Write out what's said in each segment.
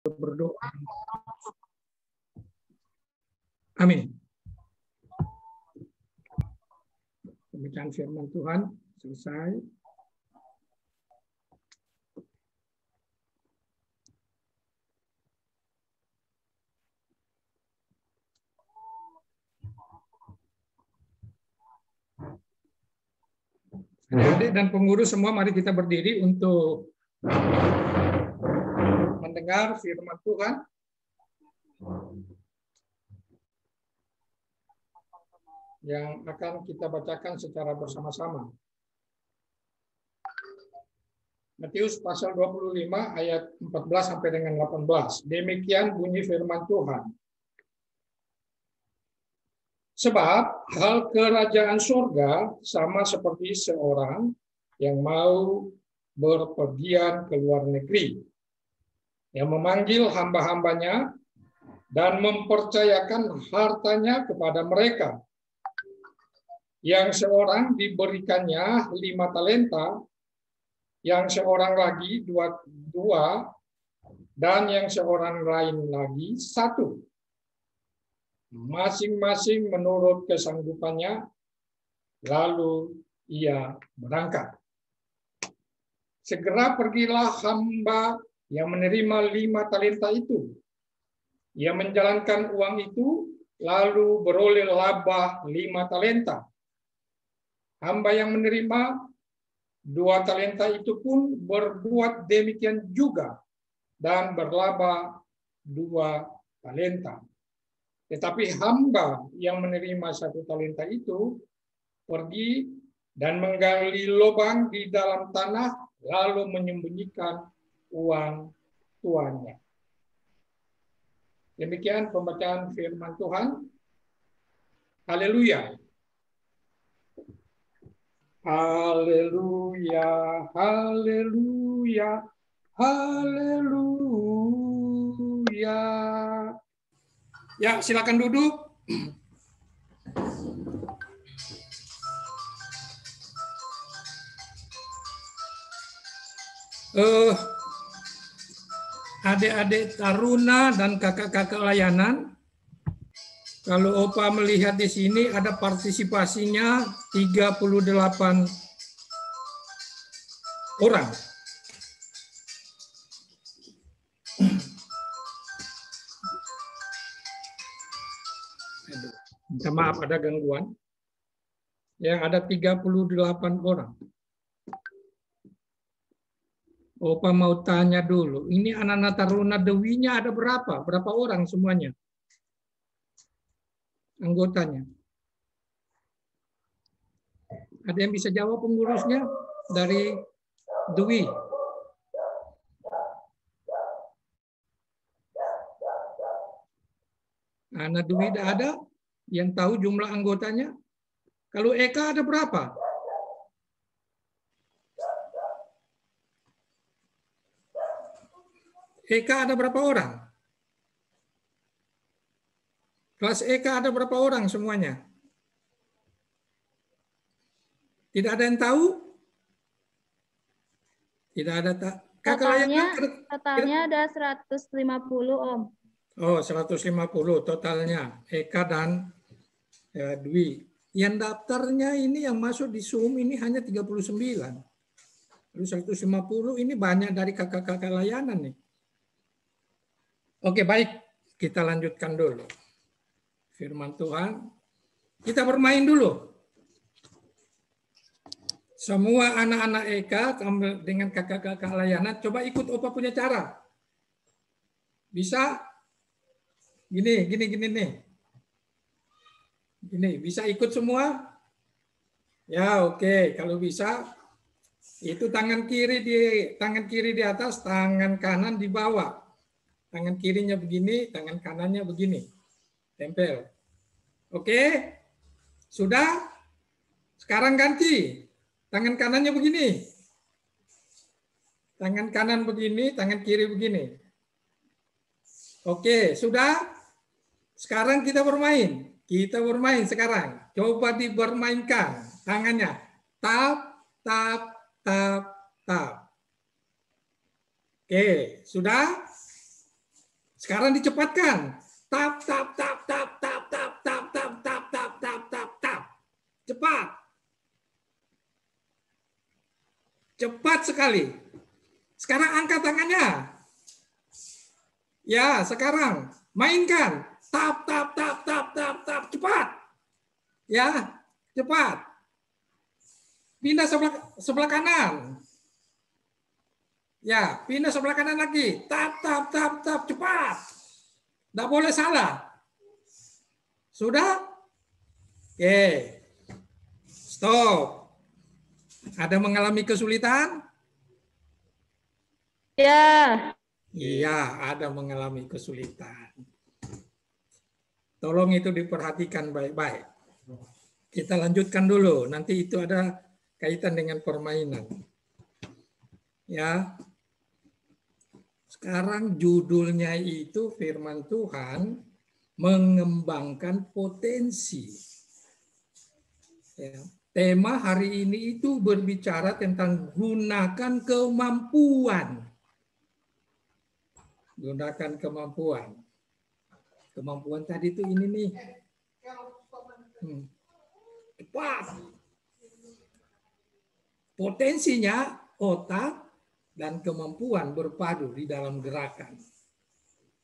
berdoa. Amin. Pembacaan firman Tuhan selesai. Adik-adik dan pengurus semua, mari kita berdiri untuk mendengar firman Tuhan. Yang akan kita bacakan secara bersama-sama. Matius pasal 25 ayat 14 sampai dengan 18. Demikian bunyi firman Tuhan. Sebab hal kerajaan surga sama seperti seorang yang mau berpergian ke luar negeri, yang memanggil hamba-hambanya dan mempercayakan hartanya kepada mereka. Yang seorang diberikannya 5 talenta, yang seorang lagi 2, dan yang seorang lain lagi 1. Masing-masing menurut kesanggupannya, lalu ia berangkat. Segera pergilah hamba yang menerima 5 talenta itu. Ia menjalankan uang itu, lalu beroleh laba 5 talenta. Hamba yang menerima 2 talenta itu pun berbuat demikian juga dan berlaba 2 talenta. Tetapi hamba yang menerima 1 talenta itu pergi dan menggali lubang di dalam tanah, lalu menyembunyikan uang tuannya. Demikian pembacaan firman Tuhan. Haleluya. Haleluya, haleluya, haleluya. Ya, silakan duduk. Adik-adik taruna dan kakak-kakak layanan, kalau Opa melihat di sini ada partisipasinya 38 orang. Minta maaf ada gangguan. Yang ada 38 orang. Opa mau tanya dulu, ini anak-anak taruna Dewinya ada berapa? Berapa orang semuanya? Anggotanya. Ada yang bisa jawab pengurusnya dari Dewi? Anak Dewi ada yang tahu jumlah anggotanya? Kalau Eka ada berapa? Eka ada berapa orang? Kelas Eka ada berapa orang semuanya? Tidak ada yang tahu? Tidak ada. Totalnya ada 150, Om. Oh, 150 totalnya. Eka dan Dwi. Yang daftarnya ini yang masuk di Zoom ini hanya 39. Lalu 150 ini banyak dari kakak-kakak layanan nih. Oke, baik. Kita lanjutkan dulu. Firman Tuhan. Kita bermain dulu. Semua anak-anak Eka dengan kakak-kakak layanan, coba ikut Opa punya cara. Bisa? Gini nih. Gini, bisa ikut semua? Ya, oke. Kalau bisa, itu tangan kiri di atas, tangan kanan di bawah. Tangan kirinya begini, tangan kanannya begini. Tempel. Oke? Sudah? Sekarang ganti. Tangan kanannya begini. Tangan kanan begini, tangan kiri begini. Oke, sudah? Sekarang kita bermain. Kita bermain sekarang. Coba dibermainkan tangannya. Tap, tap, tap, tap. Oke, sudah? Sekarang dicepatkan. Tap, tap, tap, tap, tap, tap, tap, tap, tap, tap, tap, tap, tap. Cepat. Cepat sekali. Sekarang angkat tangannya. Ya, sekarang mainkan. Tap, tap, tap, tap, tap, tap. Cepat. Ya, cepat. Pindah sebelah kanan. Ya, pindah sebelah kanan lagi. Tap, tap, tap, tap. Cepat. Tidak boleh salah. Sudah? Oke. Stop. Ada mengalami kesulitan? Ya. Iya, ada mengalami kesulitan. Tolong itu diperhatikan baik-baik. Kita lanjutkan dulu. Nanti itu ada kaitan dengan permainan. Ya. Sekarang judulnya itu firman Tuhan mengembangkan potensi. Ya. Tema hari ini itu berbicara tentang gunakan kemampuan. Gunakan kemampuan. Kemampuan tadi itu ini nih. Cepat. Potensinya otak dan kemampuan berpadu di dalam gerakan.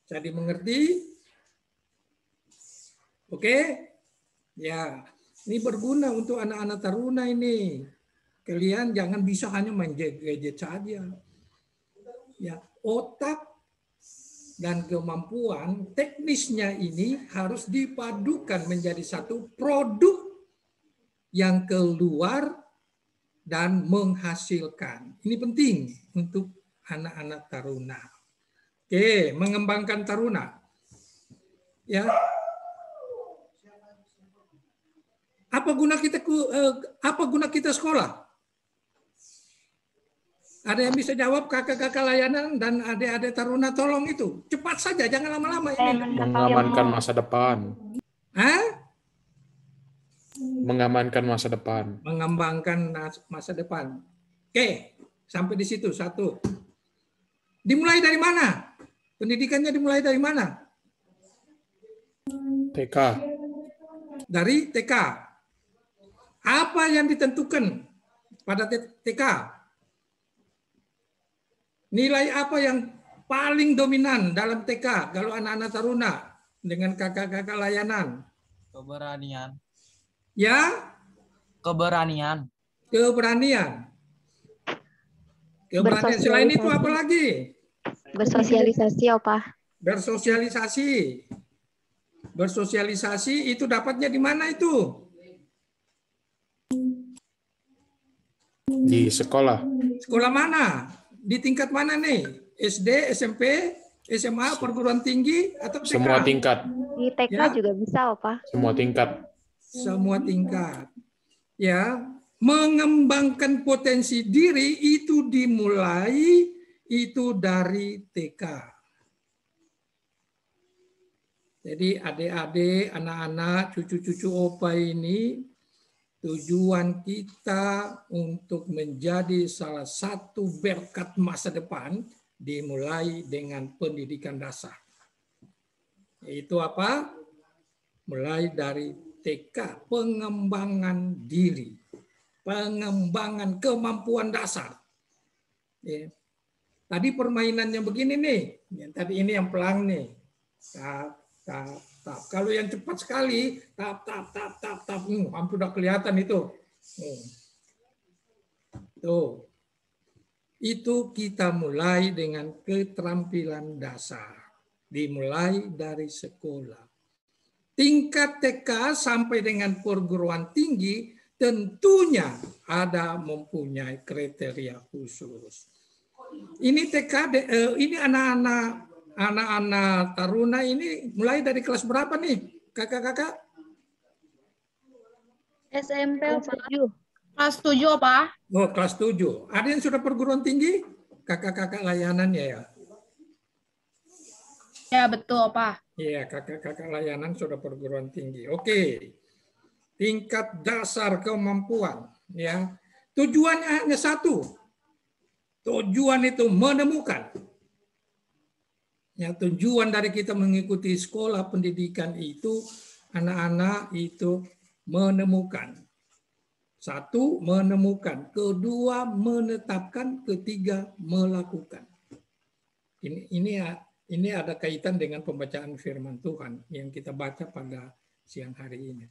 Jadi mengerti? Oke? Ya, ini berguna untuk anak-anak taruna ini. Kalian jangan bisa hanya main gadget saja. Ya, otak dan kemampuan teknisnya ini harus dipadukan menjadi satu produk yang keluar dan menghasilkan. Ini penting untuk anak-anak taruna. Oke, mengembangkan taruna. Ya. Apa guna kita sekolah? Ada yang bisa jawab kakak-kakak layanan dan adik-adik taruna, tolong itu. Cepat saja, jangan lama-lama ini. Mengamankan masa depan. Hah? Mengamankan masa depan. Mengembangkan masa depan. Oke, sampai di situ satu. Dimulai dari mana? Pendidikannya dimulai dari mana? TK. Dari TK. Apa yang ditentukan pada TK? Nilai apa yang paling dominan dalam TK kalau anak-anak taruna dengan kakak-kakak layanan? Keberanian. Ya? Keberanian. Keberanian. Keberanian. Selain itu apa lagi? Bersosialisasi, Opa. Bersosialisasi. Bersosialisasi itu dapatnya di mana itu? Di sekolah. Sekolah mana? Di tingkat mana nih? SD, SMP, SMA, perguruan tinggi, atau TK? Semua tingkat. Di TK Ya. juga bisa, Opa. Semua tingkat. Semua tingkat. Ya, mengembangkan potensi diri itu dimulai itu dari TK. Jadi adik-adik, anak-anak, cucu-cucu Opa ini tujuan kita untuk menjadi salah satu berkat masa depan dimulai dengan pendidikan dasar. Yaitu apa? Mulai dari TK, pengembangan diri, pengembangan kemampuan dasar. Ya. Tadi permainannya begini nih, tadi ini yang pelang nih. Tap, tap, tap. Kalau yang cepat sekali, tap, tap, tap, tap, tap. Hampir udah kelihatan itu. Tuh. Itu kita mulai dengan keterampilan dasar. Dimulai dari sekolah. Tingkat TK sampai dengan perguruan tinggi tentunya ada mempunyai kriteria khusus. Ini TK, ini anak-anak taruna ini mulai dari kelas berapa nih, kakak-kakak? SMP, Pak. Kelas 7, Pak. Oh, kelas 7. Ada yang sudah perguruan tinggi? Kakak-kakak layanan ya? Ya, betul, Pak. Iya, kakak-kakak layanan sudah perguruan tinggi. Oke. Tingkat dasar kemampuan. Ya. Tujuannya hanya satu. Tujuan itu menemukan. Ya, tujuan dari kita mengikuti sekolah pendidikan itu anak-anak itu menemukan. Satu, menemukan. Kedua, menetapkan. Ketiga, melakukan. Ini ada kaitan dengan pembacaan firman Tuhan yang kita baca pada siang hari ini.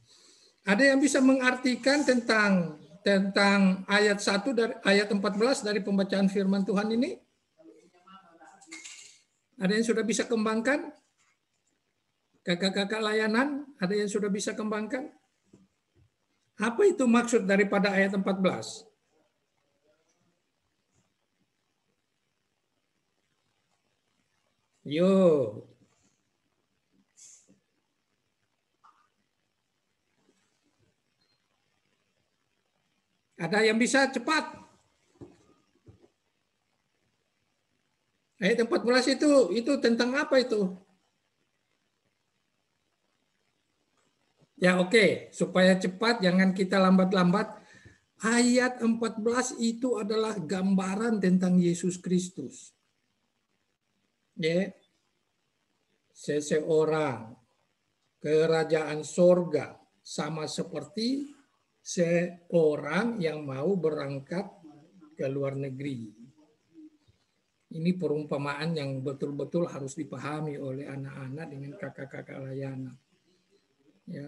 Ada yang bisa mengartikan tentang ayat 1 dari ayat 14 dari pembacaan firman Tuhan ini? Ada yang sudah bisa kembangkan? Kakak-kakak layanan, ada yang sudah bisa kembangkan? Apa itu maksud daripada ayat 14? Yo. Ada yang bisa cepat? Ayat 14 itu tentang apa itu? Ya oke, supaya cepat, jangan kita lambat-lambat. Ayat 14 itu adalah gambaran tentang Yesus Kristus. Ya. Seseorang, kerajaan sorga, sama seperti seorang yang mau berangkat ke luar negeri. Ini perumpamaan yang betul-betul harus dipahami oleh anak-anak dengan kakak-kakak layanan. Ya.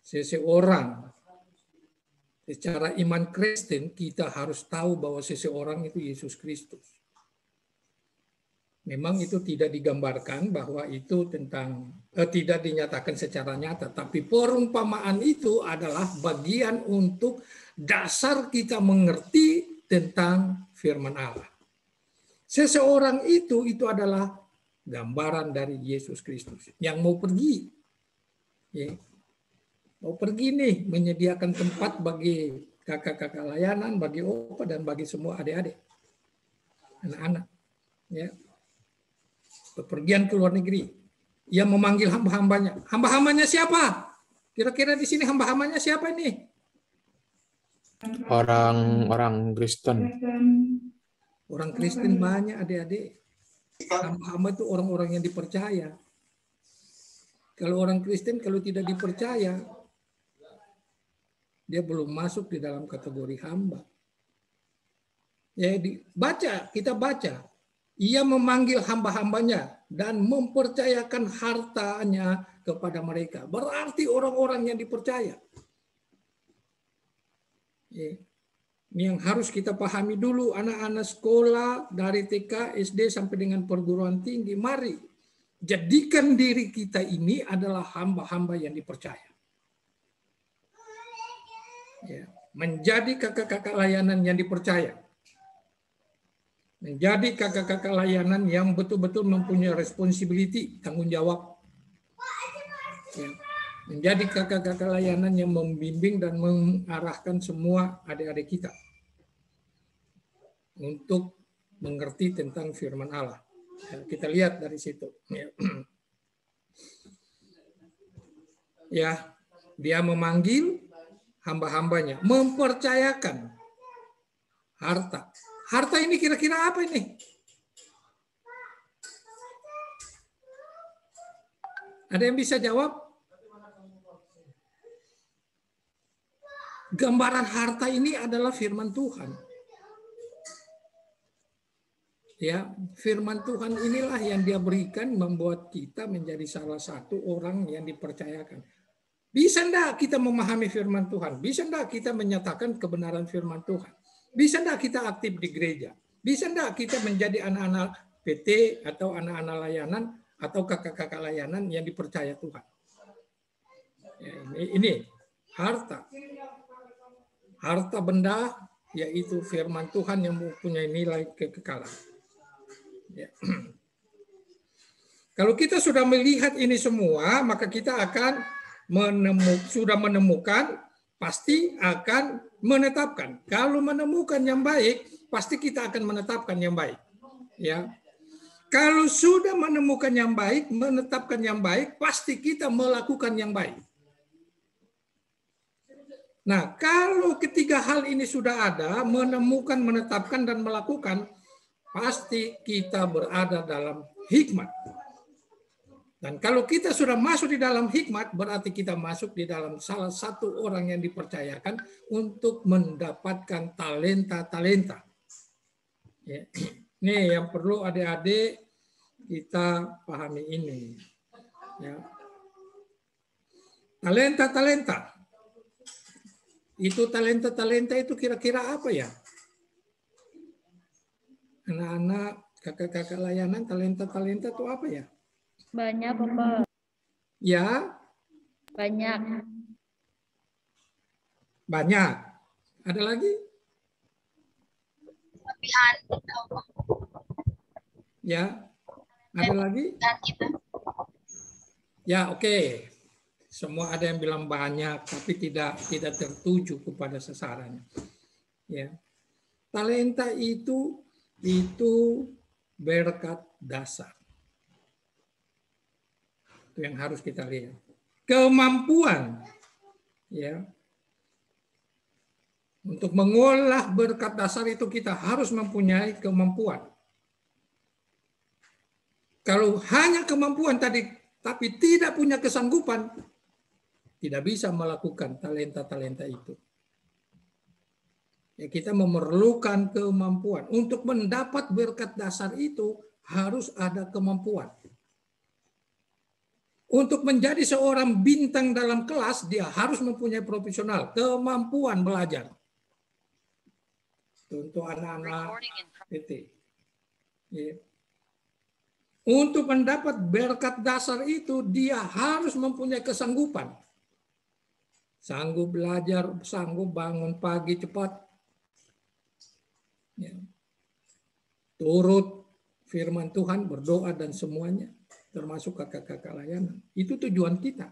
Seseorang, secara iman Kristen kita harus tahu bahwa seseorang itu Yesus Kristus. Memang itu tidak digambarkan bahwa itu tidak dinyatakan secara nyata, tapi perumpamaan itu adalah bagian untuk dasar kita mengerti tentang firman Allah. Seseorang itu adalah gambaran dari Yesus Kristus yang mau pergi. Ya. Mau pergi nih menyediakan tempat bagi kakak-kakak layanan, bagi opa dan bagi semua adik-adik, anak-anak. Ya. Bepergian ke luar negeri. Ia memanggil hamba-hambanya. Hamba-hambanya siapa? Kira-kira di sini hamba-hambanya siapa ini? Orang Kristen. Orang Kristen banyak adik-adik. Hamba-hamba itu orang-orang yang dipercaya. Kalau orang Kristen kalau tidak dipercaya, dia belum masuk di dalam kategori hamba. Ya, kita baca. Ia memanggil hamba-hambanya dan mempercayakan hartanya kepada mereka. Berarti orang-orang yang dipercaya. Ya. Ini yang harus kita pahami dulu, anak-anak sekolah dari TK, SD sampai dengan perguruan tinggi. Mari jadikan diri kita ini adalah hamba-hamba yang dipercaya. Ya. Menjadi kakak-kakak layanan yang dipercaya. Menjadi kakak-kakak layanan yang betul-betul mempunyai responsibility, tanggung jawab. Ya. Menjadi kakak-kakak layanan yang membimbing dan mengarahkan semua adik-adik kita untuk mengerti tentang firman Allah. Ya, kita lihat dari situ. Ya. Ya, dia memanggil hamba-hambanya, mempercayakan harta. Harta ini kira-kira apa ini? Ada yang bisa jawab? Gambaran harta ini adalah firman Tuhan. Ya, firman Tuhan inilah yang dia berikan membuat kita menjadi salah satu orang yang dipercayakan. Bisa enggak kita memahami firman Tuhan? Bisa enggak kita menyatakan kebenaran firman Tuhan? Bisa enggak kita aktif di gereja? Bisa enggak kita menjadi anak-anak PT atau anak-anak layanan atau kakak-kakak layanan yang dipercaya Tuhan? Ya, ini harta. Harta benda yaitu firman Tuhan yang mempunyai nilai kekekalan. Ya. Kalau kita sudah melihat ini semua, maka kita akan sudah menemukan, pasti akan menetapkan. Kalau menemukan yang baik, pasti kita akan menetapkan yang baik. Ya. Kalau sudah menemukan yang baik, menetapkan yang baik, pasti kita melakukan yang baik. Nah, kalau ketiga hal ini sudah ada, menemukan, menetapkan, dan melakukan, pasti kita berada dalam hikmat. Dan kalau kita sudah masuk di dalam hikmat, berarti kita masuk di dalam salah satu orang yang dipercayakan untuk mendapatkan talenta-talenta. Ya. Ini yang perlu adik-adik kita pahami ini. Ya. Talenta-talenta. Itu talenta-talenta itu kira-kira apa ya? Anak-anak, kakak-kakak layanan, talenta-talenta itu apa ya? Banyak, Bapak. Ya, Banyak. banyak. Ada lagi? Ya, ada lagi? Ya, oke. Semua ada yang bilang banyak, tapi tidak tertuju kepada sasarannya. Ya, talenta itu berkat dasar. Itu yang harus kita lihat. Kemampuan, ya, untuk mengolah berkat dasar itu kita harus mempunyai kemampuan. Kalau hanya kemampuan tadi, tapi tidak punya kesanggupan, tidak bisa melakukan talenta-talenta itu. Ya, kita memerlukan kemampuan. Untuk mendapat berkat dasar itu harus ada kemampuan. Untuk menjadi seorang bintang dalam kelas, dia harus mempunyai profesional, kemampuan belajar. Untuk anak-anak PT. Ya. Untuk mendapat berkat dasar itu, dia harus mempunyai kesanggupan. Sanggup belajar, sanggup bangun pagi cepat. Ya. Turut firman Tuhan, berdoa dan semuanya. Termasuk kakak-kakak layanan. Itu tujuan kita.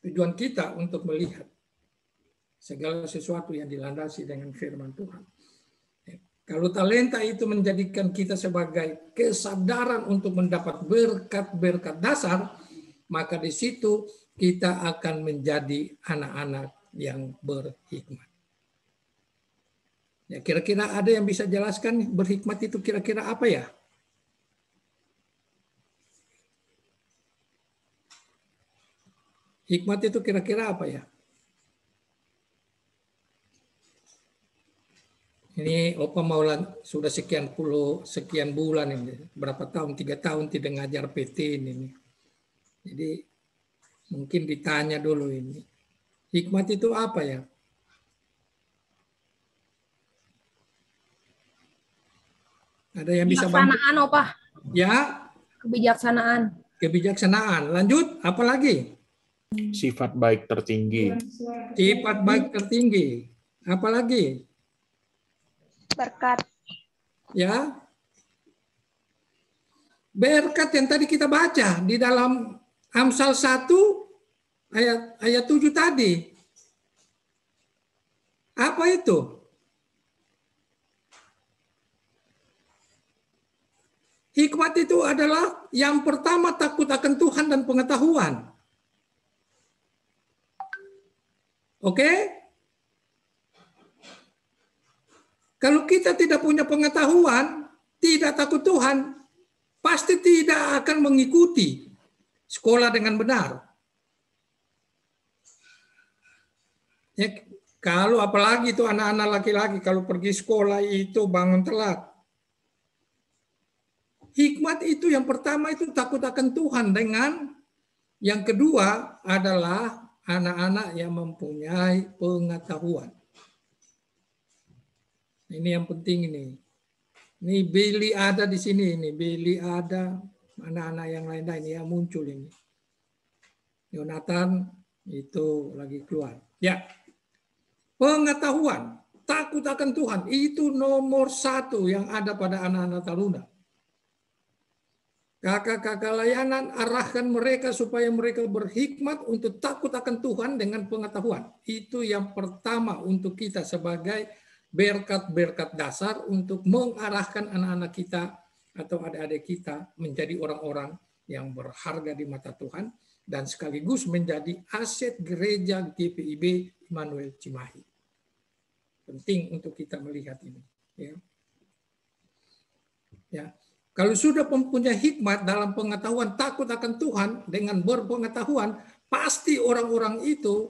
Tujuan kita untuk melihat segala sesuatu yang dilandasi dengan firman Tuhan. Kalau talenta itu menjadikan kita sebagai kesadaran untuk mendapat berkat-berkat dasar, maka di situ kita akan menjadi anak-anak yang berhikmat. Ya, kira-kira ada yang bisa jelaskan berhikmat itu kira-kira apa ya? Hikmat itu kira-kira apa ya? Ini Opa Maulan sudah sekian bulan ini, berapa tahun, 3 tahun tidak ngajar PT ini. Jadi mungkin ditanya dulu ini. Hikmat itu apa ya? Ada yang bisa bantu? Kebijaksanaan, Opa. Ya, Kebijaksanaan. kebijaksanaan. Lanjut, apa lagi? Sifat baik tertinggi. Sifat baik tertinggi. Apa lagi? Berkat. Ya. Berkat yang tadi kita baca di dalam Amsal 1 ayat 7 tadi. Apa itu? Hikmat itu adalah yang pertama takut akan Tuhan dan pengetahuan. Oke? Kalau kita tidak punya pengetahuan, tidak takut Tuhan, pasti tidak akan mengikuti sekolah dengan benar. Ya, kalau apalagi itu anak-anak laki-laki kalau pergi sekolah itu bangun telat. Hikmat itu yang pertama itu takut akan Tuhan, dengan yang kedua adalah anak-anak yang mempunyai pengetahuan. Ini yang penting ini. Ini Billy ada di sini, ini Billy ada, anak-anak yang lain-lain yang muncul ini. Yonatan itu lagi keluar. Ya, pengetahuan, takut akan Tuhan itu nomor 1 yang ada pada anak-anak taruna. Kakak-kakak layanan arahkan mereka supaya mereka berhikmat untuk takut akan Tuhan dengan pengetahuan. Itu yang pertama untuk kita sebagai berkat-berkat dasar untuk mengarahkan anak-anak kita atau adik-adik kita menjadi orang-orang yang berharga di mata Tuhan dan sekaligus menjadi aset gereja GPIB Immanuel Cimahi. Penting untuk kita melihat ini. Ya. Kalau sudah mempunyai hikmat dalam pengetahuan takut akan Tuhan dengan berpengetahuan, pasti orang-orang itu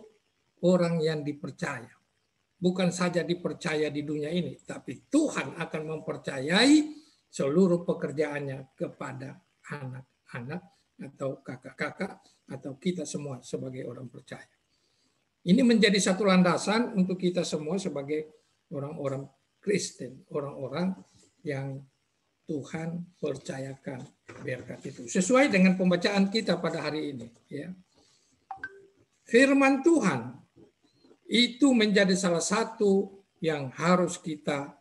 orang yang dipercaya. Bukan saja dipercaya di dunia ini, tapi Tuhan akan mempercayai seluruh pekerjaannya kepada anak-anak atau kakak-kakak atau kita semua sebagai orang percaya. Ini menjadi satu landasan untuk kita semua sebagai orang-orang Kristen, orang-orang yang Tuhan percayakan berkat itu. Sesuai dengan pembacaan kita pada hari ini. Ya. Firman Tuhan itu menjadi salah satu yang harus kita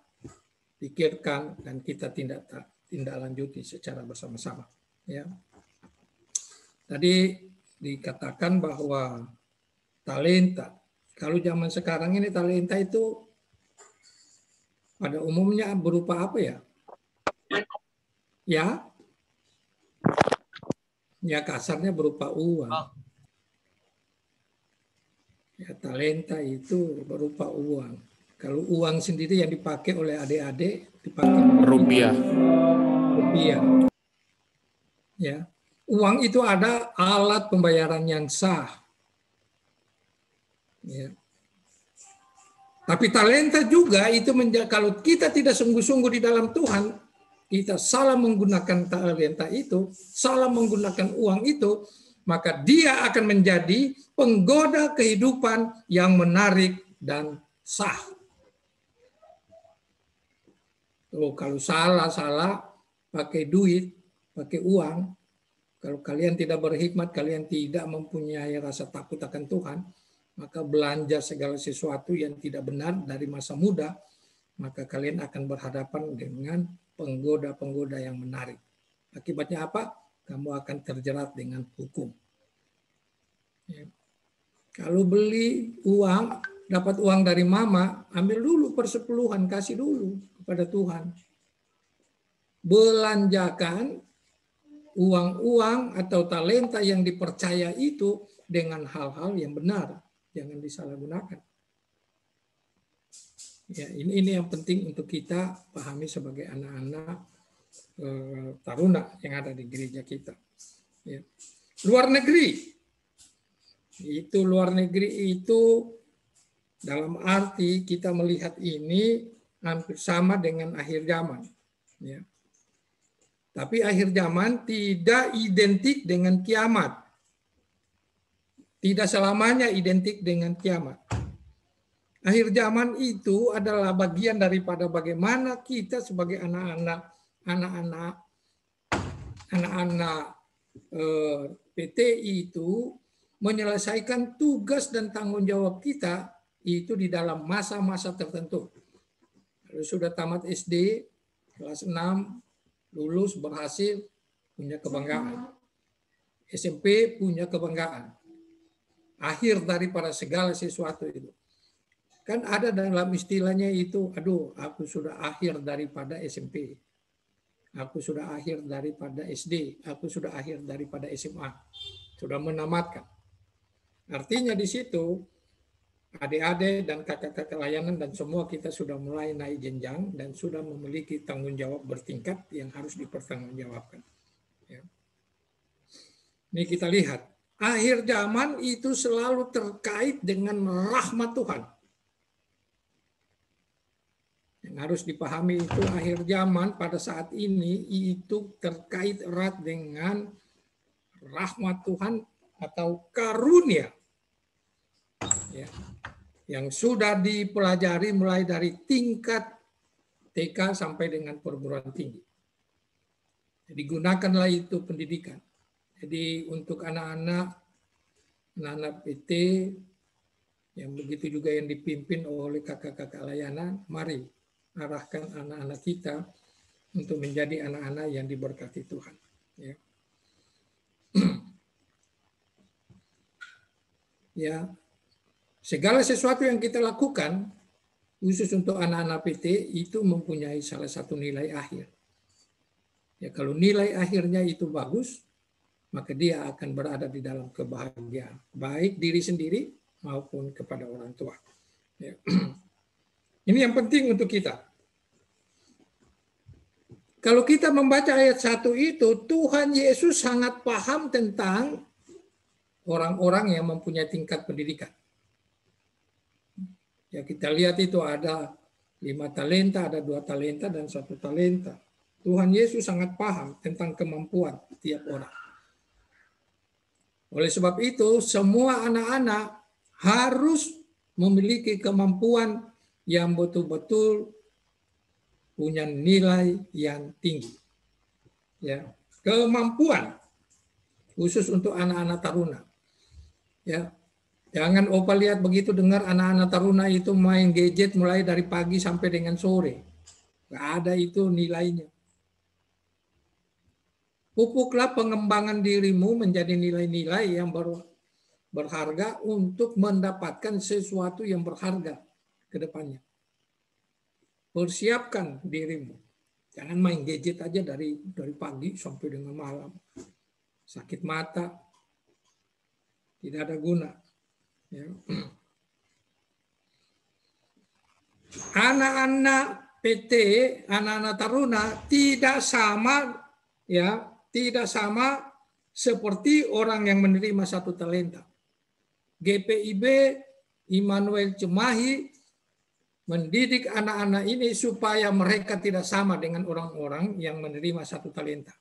pikirkan dan kita tindak lanjuti secara bersama-sama. Ya. Tadi dikatakan bahwa talenta. Kalau zaman sekarang ini talenta itu pada umumnya berupa apa ya? Ya kasarnya berupa uang. Ya, talenta itu berupa uang. Kalau uang sendiri yang dipakai oleh adik-adik dipakai Rupiah. Ya, uang itu ada alat pembayaran yang sah. Ya. Tapi talenta juga itu kalau kita tidak sungguh-sungguh di dalam Tuhan, kita salah menggunakan talenta itu, salah menggunakan uang itu, maka dia akan menjadi penggoda kehidupan yang menarik dan sah. Kalau salah pakai duit, pakai uang, kalau kalian tidak berhikmat, kalian tidak mempunyai rasa takut akan Tuhan, maka belanja segala sesuatu yang tidak benar dari masa muda, maka kalian akan berhadapan dengan penggoda-penggoda yang menarik. Akibatnya apa? Kamu akan terjerat dengan hukum. Ya. Kalau beli uang, dapat uang dari mama, ambil dulu persepuluhan, kasih dulu kepada Tuhan. Belanjakan uang-uang atau talenta yang dipercaya itu dengan hal-hal yang benar. Jangan disalahgunakan. Ya, ini yang penting untuk kita pahami sebagai anak-anak taruna yang ada di gereja kita. Ya. Luar negeri itu dalam arti kita melihat ini hampir sama dengan akhir zaman. Ya. Tapi akhir zaman tidak identik dengan kiamat. Tidak selamanya identik dengan kiamat. Akhir zaman itu adalah bagian daripada bagaimana kita sebagai anak-anak PTI itu menyelesaikan tugas dan tanggung jawab kita itu di dalam masa-masa tertentu. Kalau sudah tamat SD, kelas 6, lulus, berhasil, punya kebanggaan. SMP punya kebanggaan. Akhir daripada segala sesuatu itu. Kan ada dalam istilahnya itu, aduh, aku sudah akhir daripada SMP. Aku sudah akhir daripada SD. Aku sudah akhir daripada SMA. Sudah menamatkan. Artinya di situ, adik-adik dan kakak-kakak layanan dan semua kita sudah mulai naik jenjang dan sudah memiliki tanggung jawab bertingkat yang harus dipertanggungjawabkan. Ya. Ini kita lihat. Akhir zaman itu selalu terkait dengan rahmat Tuhan. Yang harus dipahami itu akhir zaman pada saat ini itu terkait erat dengan rahmat Tuhan atau karunia. Ya. Yang sudah dipelajari mulai dari tingkat TK sampai dengan perguruan tinggi. Jadi gunakanlah itu pendidikan. Jadi untuk anak-anak PT yang begitu juga yang dipimpin oleh kakak-kakak layanan, mari arahkan anak-anak kita untuk menjadi anak-anak yang diberkati Tuhan. Ya. Ya, segala sesuatu yang kita lakukan khusus untuk anak-anak PT itu mempunyai salah satu nilai akhir. Ya, kalau nilai akhirnya itu bagus, maka dia akan berada di dalam kebahagiaan, baik diri sendiri maupun kepada orang tua. Ya. Ini yang penting untuk kita. Kalau kita membaca ayat 1 itu, Tuhan Yesus sangat paham tentang orang-orang yang mempunyai tingkat pendidikan. Ya, kita lihat itu ada 5 talenta, ada 2 talenta, dan 1 talenta. Tuhan Yesus sangat paham tentang kemampuan tiap orang. Oleh sebab itu, semua anak-anak harus memiliki kemampuan yang betul-betul punya nilai yang tinggi. Ya, kemampuan khusus untuk anak-anak taruna. Ya, jangan Opa lihat begitu dengar anak-anak taruna itu main gadget mulai dari pagi sampai dengan sore. Nggak ada itu nilainya. Pupuklah pengembangan dirimu menjadi nilai-nilai yang berharga untuk mendapatkan sesuatu yang berharga ke depannya. Persiapkan dirimu. Jangan main gadget aja dari pagi sampai dengan malam. Sakit mata. Tidak ada guna. Ya. Anak-anak PT, anak-anak taruna tidak sama, ya, tidak sama seperti orang yang menerima 1 talenta. GPIB Immanuel Cimahi mendidik anak-anak ini supaya mereka tidak sama dengan orang-orang yang menerima 1 talenta.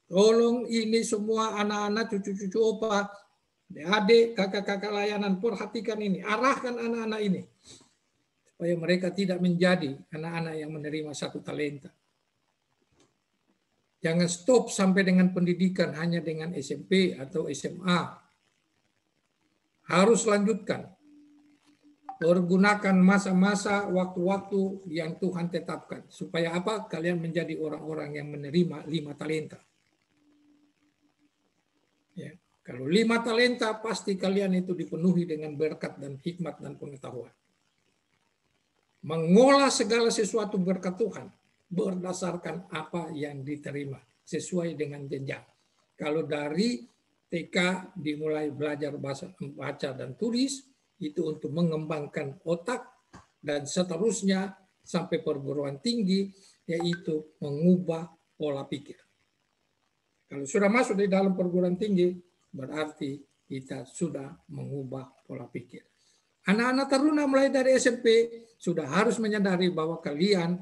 Tolong ini semua anak-anak, cucu-cucu Opa, adik, kakak-kakak layanan, perhatikan ini. Arahkan anak-anak ini. Supaya mereka tidak menjadi anak-anak yang menerima 1 talenta. Jangan stop sampai dengan pendidikan hanya dengan SMP atau SMA. Harus lanjutkan. Pergunakan masa-masa waktu-waktu yang Tuhan tetapkan. Supaya apa? Kalian menjadi orang-orang yang menerima 5 talenta. Ya. Kalau 5 talenta, pasti kalian itu dipenuhi dengan berkat dan hikmat dan pengetahuan. Mengolah segala sesuatu berkat Tuhan berdasarkan apa yang diterima. Sesuai dengan jenjang. Kalau dari TK dimulai belajar baca dan tulis, itu untuk mengembangkan otak, dan seterusnya sampai perguruan tinggi, yaitu mengubah pola pikir. Kalau sudah masuk di dalam perguruan tinggi, berarti kita sudah mengubah pola pikir. Anak-anak taruna mulai dari SMP sudah harus menyadari bahwa kalian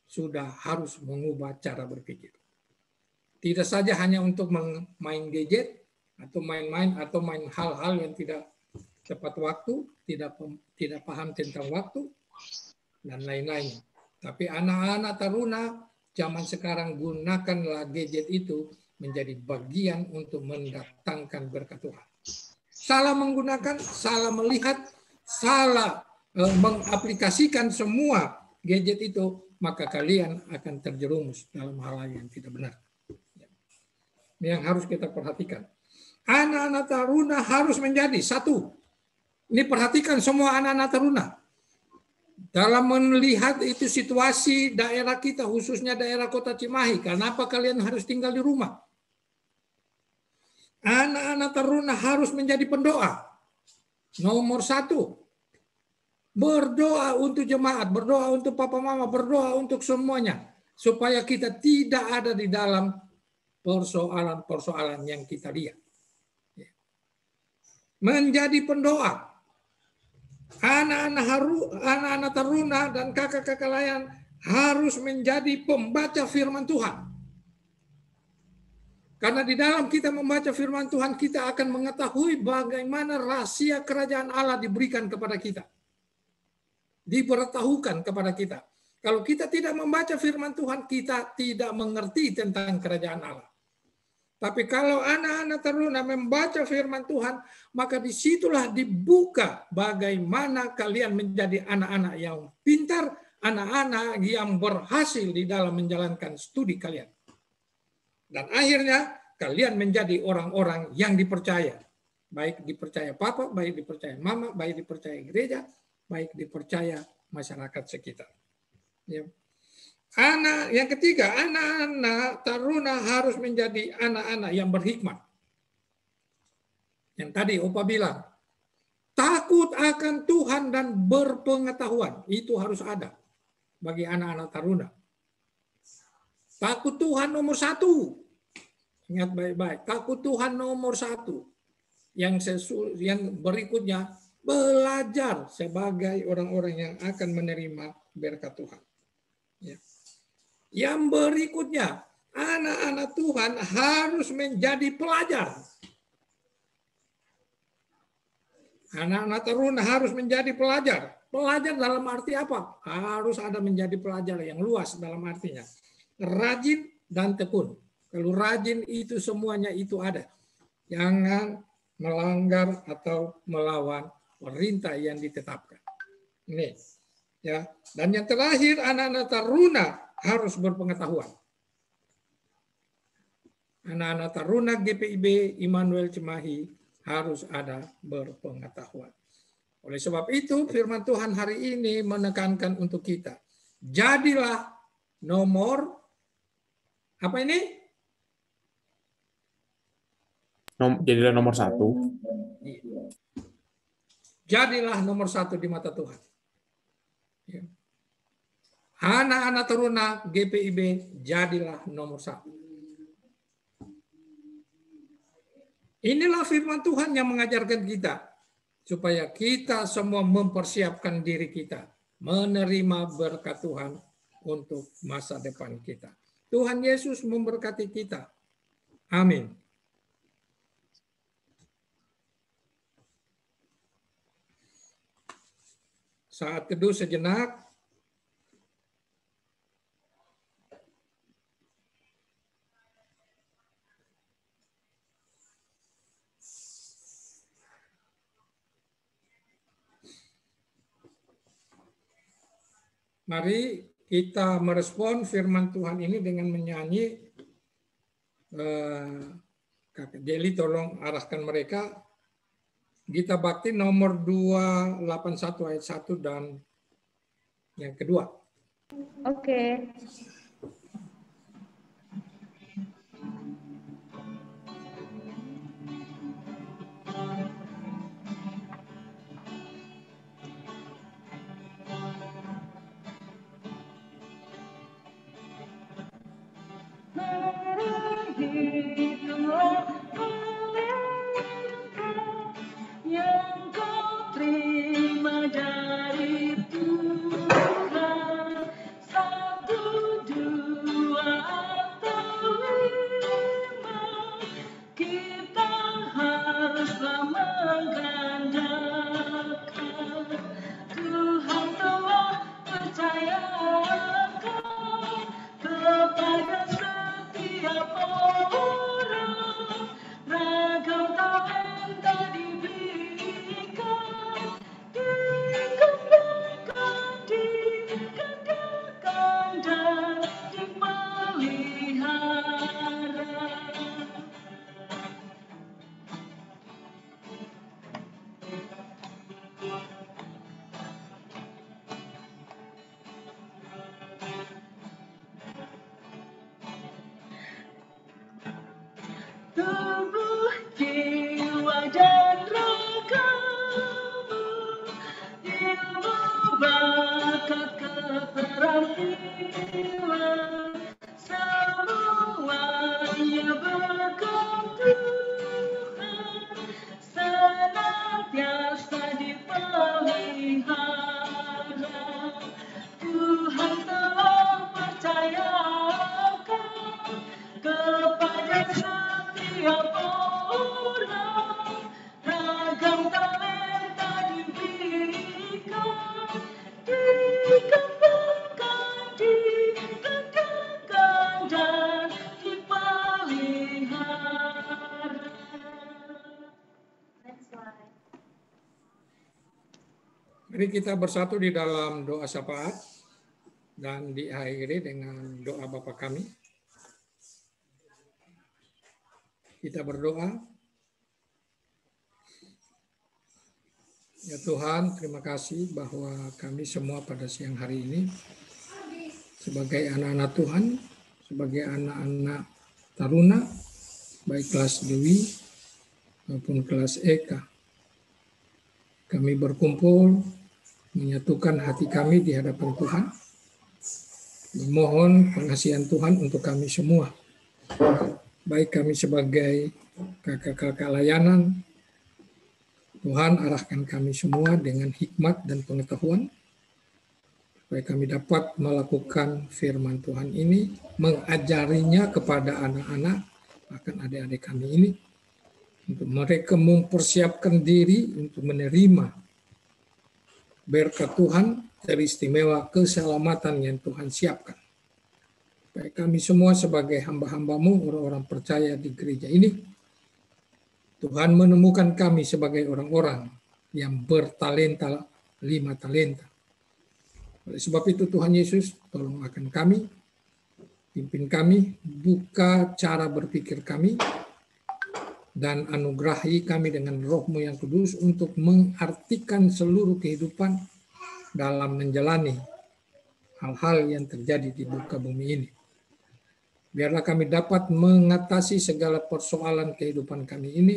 sudah harus mengubah cara berpikir. Tidak saja hanya untuk main gadget, atau main-main, atau main hal-hal yang tidak tepat waktu, tidak paham tentang waktu, dan lain-lain. Tapi anak-anak taruna zaman sekarang gunakanlah gadget itu menjadi bagian untuk mendatangkan berkat Tuhan. Salah menggunakan, salah melihat, salah mengaplikasikan semua gadget itu, maka kalian akan terjerumus dalam hal yang tidak benar. Ini yang harus kita perhatikan. Anak-anak taruna harus menjadi 1. Ini perhatikan semua anak-anak taruna. Dalam melihat itu situasi daerah kita, khususnya daerah Kota Cimahi, kenapa kalian harus tinggal di rumah? Anak-anak taruna harus menjadi pendoa. Nomor 1. Berdoa untuk jemaat, berdoa untuk papa mama, berdoa untuk semuanya. Supaya kita tidak ada di dalam persoalan-persoalan yang kita lihat. Menjadi pendoa. Anak-anak taruna dan kakak-kakak layan harus menjadi pembaca firman Tuhan. Karena di dalam kita membaca firman Tuhan, kita akan mengetahui bagaimana rahasia kerajaan Allah diberikan kepada kita. Diberitahukan kepada kita. Kalau kita tidak membaca firman Tuhan, kita tidak mengerti tentang kerajaan Allah. Tapi kalau anak-anak taruna membaca firman Tuhan, maka disitulah dibuka bagaimana kalian menjadi anak-anak yang pintar, anak-anak yang berhasil di dalam menjalankan studi kalian. Dan akhirnya kalian menjadi orang-orang yang dipercaya. Baik dipercaya papa, baik dipercaya mama, baik dipercaya gereja, baik dipercaya masyarakat sekitar. Ya. Yang ketiga, anak-anak taruna harus menjadi anak-anak yang berhikmat. Yang tadi Opa bilang, takut akan Tuhan dan berpengetahuan. Itu harus ada bagi anak-anak taruna. Takut Tuhan nomor satu. Ingat baik-baik, takut Tuhan nomor satu. Yang berikutnya, belajar sebagai orang-orang yang akan menerima berkat Tuhan. Ya. Yang berikutnya, anak-anak Tuhan harus menjadi pelajar. Anak-anak teruna harus menjadi pelajar. Pelajar dalam arti apa? Harus ada menjadi pelajar yang luas dalam artinya. Rajin dan tekun. Kalau rajin itu semuanya itu ada. Jangan melanggar atau melawan perintah yang ditetapkan. Ini ya. Dan yang terakhir, anak-anak teruna harus berpengetahuan. Anak-anak teruna GPIB Immanuel Cimahi harus ada berpengetahuan. Oleh sebab itu, firman Tuhan hari ini menekankan untuk kita. Jadilah nomor, apa ini? Jadilah nomor satu. Jadilah nomor satu di mata Tuhan. Anak-anak teruna GPIB, jadilah nomor satu. Inilah firman Tuhan yang mengajarkan kita. Supaya kita semua mempersiapkan diri kita. Menerima berkat Tuhan untuk masa depan kita. Tuhan Yesus memberkati kita. Amin. Saat teduh sejenak. Mari kita merespon firman Tuhan ini dengan menyanyi. Kakak Deli tolong arahkan mereka. Gita Bakti nomor 281 ayat 1 dan yang kedua. Oke. Yang kau terima dari Tuhan, 1, 2, atau 5, kita haruslah menggandakan. Tuhan telah percayakan kepada setiap orang ragam talenta diberikan, dikembangkan, digandakan dan dipelihara. Tubuh, jiwa, dan ragamu, ilmu, bakat, keterampilan, semuanya berkat Tuhan, senantiasa dipelihara. Tuhan telah percayakan kepada setiap orang ragam talenta diberikan, dikembangkan, digandakan dan dipelihara. Next slide. Mari kita bersatu di dalam doa syafaat dan diakhiri dengan doa Bapa kami. Kita berdoa. Ya Tuhan, terima kasih bahwa kami semua pada siang hari ini sebagai anak-anak Tuhan, sebagai anak-anak taruna, baik kelas Dewi maupun kelas Eka. Kami berkumpul menyatukan hati kami di hadapan Tuhan Memohon pengasihan Tuhan untuk kami semua. Baik kami sebagai kakak-kakak layanan, Tuhan arahkan kami semua dengan hikmat dan pengetahuan, supaya kami dapat melakukan firman Tuhan ini, mengajarinya kepada anak-anak, bahkan adik-adik kami ini, untuk mereka mempersiapkan diri untuk menerima berkat Tuhan, teristimewa keselamatan yang Tuhan siapkan. Supaya kami semua sebagai hamba-hambamu, orang-orang percaya di gereja ini, Tuhan menemukan kami sebagai orang-orang yang bertalenta 5 talenta. Oleh sebab itu Tuhan Yesus, tolong akan kami, pimpin kami, buka cara berpikir kami, dan anugerahi kami dengan Roh-Mu yang kudus untuk mengartikan seluruh kehidupan dalam menjalani hal-hal yang terjadi di muka bumi ini. Biarlah kami dapat mengatasi segala persoalan kehidupan kami ini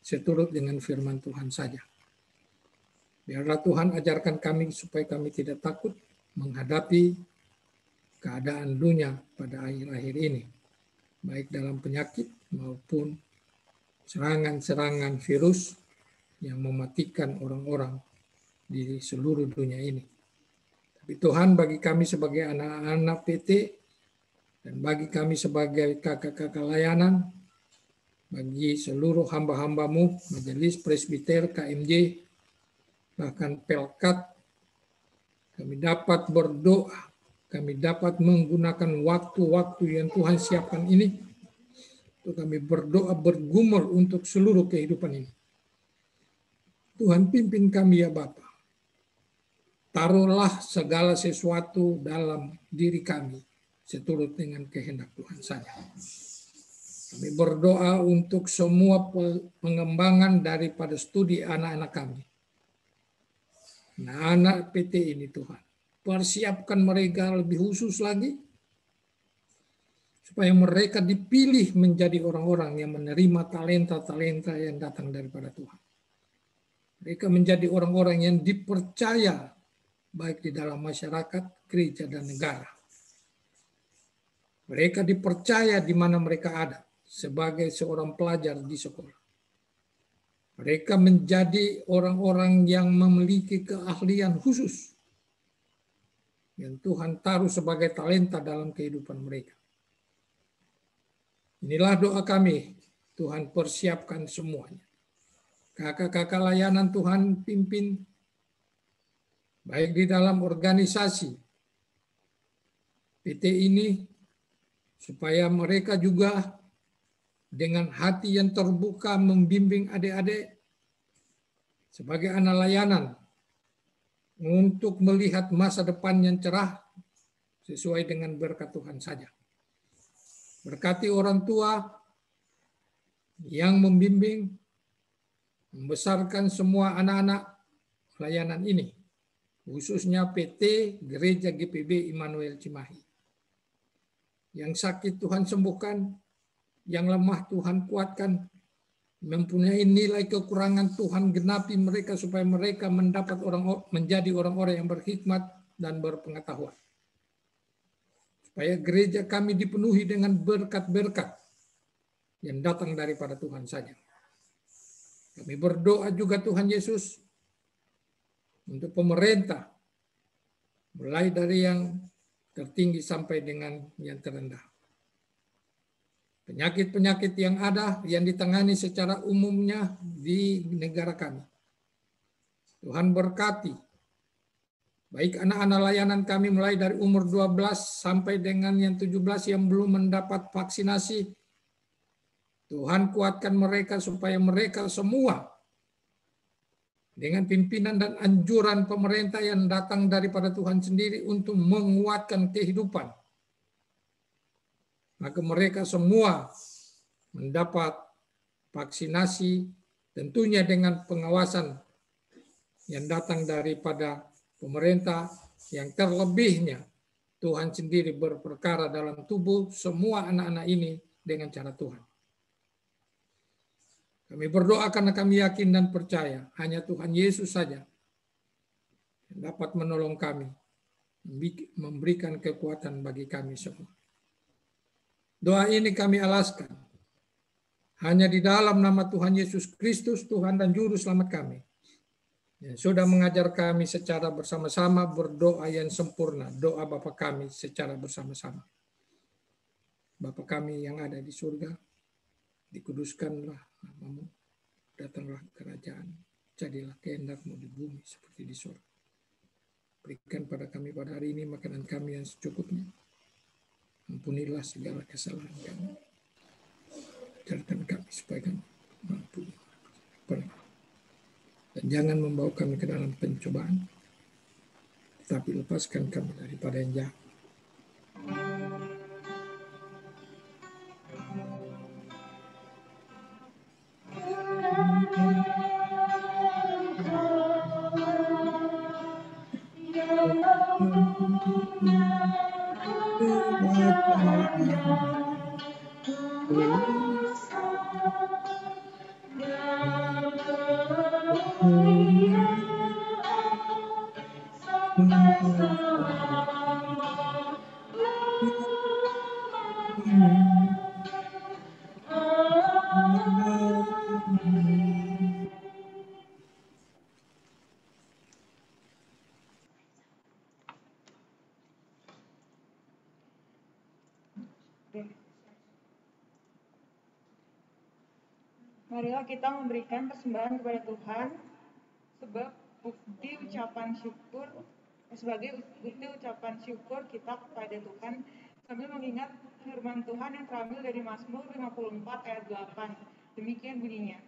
seturut dengan firman Tuhan saja. Biarlah Tuhan ajarkan kami supaya kami tidak takut menghadapi keadaan dunia pada akhir-akhir ini, baik dalam penyakit maupun serangan-serangan virus yang mematikan orang-orang di seluruh dunia ini. Tapi Tuhan, bagi kami sebagai anak-anak PT dan bagi kami sebagai kakak-kakak layanan, bagi seluruh hamba-hambamu, Majelis Presbiter, KMJ, bahkan Pelkat, kami dapat berdoa, kami dapat menggunakan waktu-waktu yang Tuhan siapkan ini, untuk kami berdoa bergumul untuk seluruh kehidupan ini. Tuhan pimpin kami ya Bapa. Taruhlah segala sesuatu dalam diri kami seturut dengan kehendak Tuhan saja. Kami berdoa untuk semua pengembangan daripada studi anak-anak kami. Anak-anak PT ini Tuhan, persiapkan mereka lebih khusus lagi, supaya mereka dipilih menjadi orang-orang yang menerima talenta-talenta yang datang daripada Tuhan. Mereka menjadi orang-orang yang dipercaya baik di dalam masyarakat, gereja, dan negara. Mereka dipercaya di mana mereka ada sebagai seorang pelajar di sekolah. Mereka menjadi orang-orang yang memiliki keahlian khusus yang Tuhan taruh sebagai talenta dalam kehidupan mereka. Inilah doa kami, Tuhan persiapkan semuanya. Kakak-kakak layanan Tuhan pimpin, baik di dalam organisasi PT ini, supaya mereka juga dengan hati yang terbuka membimbing adik-adik sebagai anak layanan untuk melihat masa depan yang cerah sesuai dengan berkat Tuhan saja. Berkati orang tua yang membimbing, membesarkan semua anak-anak layanan ini, khususnya PT Gereja GPB Immanuel Cimahi. Yang sakit Tuhan sembuhkan, yang lemah Tuhan kuatkan, mempunyai nilai kekurangan Tuhan genapi mereka supaya mereka menjadi orang-orang yang berhikmat dan berpengetahuan. Supaya gereja kami dipenuhi dengan berkat-berkat yang datang daripada Tuhan saja. Kami berdoa juga Tuhan Yesus untuk pemerintah, mulai dari yang tertinggi sampai dengan yang terendah. Penyakit-penyakit yang ada, yang ditangani secara umumnya di negara kami. Tuhan berkati, baik anak-anak layanan kami mulai dari umur 12 sampai dengan yang 17 yang belum mendapat vaksinasi. Tuhan kuatkan mereka supaya mereka semua dengan pimpinan dan anjuran pemerintah yang datang daripada Tuhan sendiri untuk menguatkan kehidupan. Maka mereka semua mendapat vaksinasi, tentunya dengan pengawasan yang datang daripada pemerintah, yang terlebihnya Tuhan sendiri berperkara dalam tubuh semua anak-anak ini dengan cara Tuhan. Kami berdoa karena kami yakin dan percaya hanya Tuhan Yesus saja yang dapat menolong kami memberikan kekuatan bagi kami semua. Doa ini kami alaskan hanya di dalam nama Tuhan Yesus Kristus, Tuhan dan Juru Selamat kami. Sudah mengajar kami secara bersama-sama berdoa yang sempurna. Doa Bapa kami secara bersama-sama. Bapa kami yang ada di surga, dikuduskanlah namamu, datanglah kerajaan, jadilah kehendak-Mu di bumi seperti di surga. Berikan pada kami pada hari ini makanan kami yang secukupnya. Ampunilah segala kesalahan kami. Ajarkan kami supaya kami mampu. Dan jangan membawa kami ke dalam pencobaan, tetapi lepaskan kami daripada yang jahat. Marilah kita memberikan persembahan kepada Tuhan sebagai bukti ucapan syukur kita kepada Tuhan sambil mengingat firman Tuhan yang terambil dari Mazmur 54 ayat 8. Demikian bunyinya.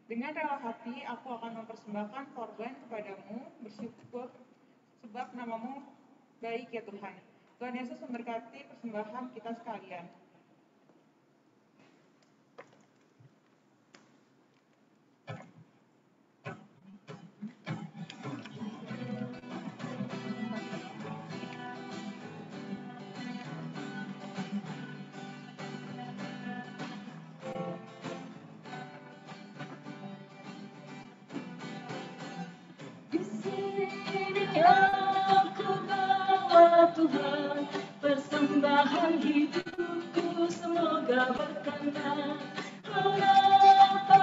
Dengan rela hati aku akan mempersembahkan korban kepadamu, bersyukur sebab namamu baik ya Tuhan. Tuhan Yesus memberkati persembahan kita sekalian. Aku bawa Tuhan, persembahan hidupku semoga berkenan. Berapa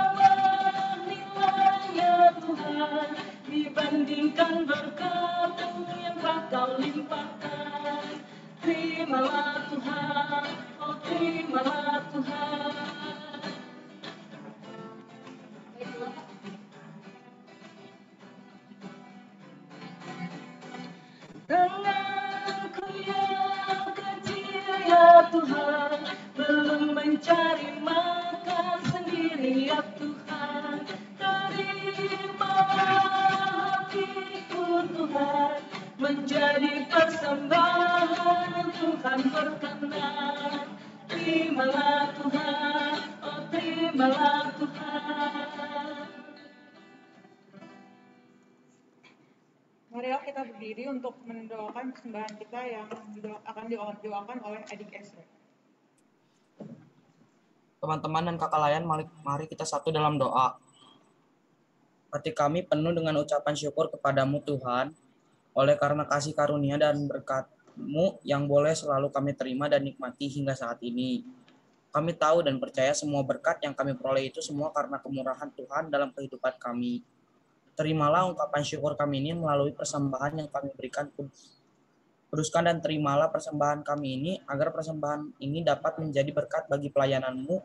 nilainya Tuhan dibandingkan berkat-Mu yang Kau limpahkan. Terimalah Tuhan, oh terimalah Tuhan. Tanganku yang kecil ya Tuhan, belum mencari makan sendiri ya Tuhan. Terimalah hatiku Tuhan, menjadi persembahan yang Tuhan berkenan. Terimalah Tuhan, oh terimalah Tuhan. Marilah kita berdiri untuk mendoakan persembahan kita yang akan didoakan oleh adik Esra. Teman-teman dan kakak layan, mari kita satu dalam doa. Hati kami penuh dengan ucapan syukur kepadamu Tuhan, oleh karena kasih karunia dan berkat-Mu yang boleh selalu kami terima dan nikmati hingga saat ini. Kami tahu dan percaya semua berkat yang kami peroleh itu semua karena kemurahan Tuhan dalam kehidupan kami. Terimalah ungkapan syukur kami ini melalui persembahan yang kami berikan. Kuduskan dan terimalah persembahan kami ini agar persembahan ini dapat menjadi berkat bagi pelayanan-Mu